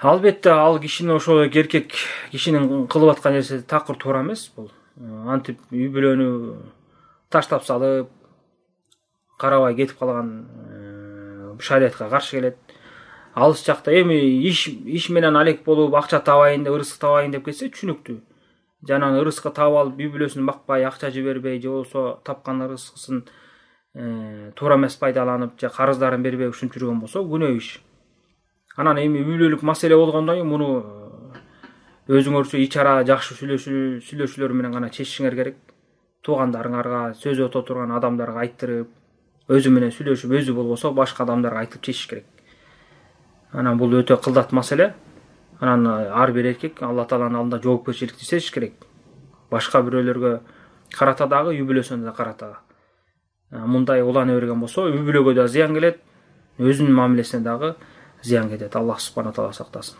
Албетте ал кишинин ошол эркек кишинин кылып аткан нерсеси такыр туура эмес бул. Антип үй бүлөнү таштап салып, карабай кетип калган шариятка каршы келет. Алыс жакта эми иш менен алек болуп, акча табайын деп, ырызык табайын деп кетсе түшүнүктүү. Жанагы ырызыкты таап алып, үй бүлөсүн бакпай, акча жибербей, же болбосо тапкан ырызкысын туура эмес пайдаланып, же карыздарын бербей ушинтип жүргөн болсо күнөө иш. Анан эми үй бүлөлүк маселе болгондон кийин муну өзүңөрчө ичара жакшы сүйлөшүүлөр менен гана чечишиңер керек. Туугандарыңарга, сөзү өтө турган адамдарга айттырып, өзү менен сүйлөшүп, өзү болбосо башка адамдарга айтып чечиш керек. Анан бул өтө кылдат маселе. Анан ар бир эркек Алла Тааланын алдында жоопкерчиликти сезиш керек. Башка бирөөлөргө карата дагы, үй бүлөсүнө да карата. Мындай улана берген болсо, үй бүлөгө да зыян келет, өзүнүн мамилесине дагы зыян кетет. Аллах субхана таала сактасын.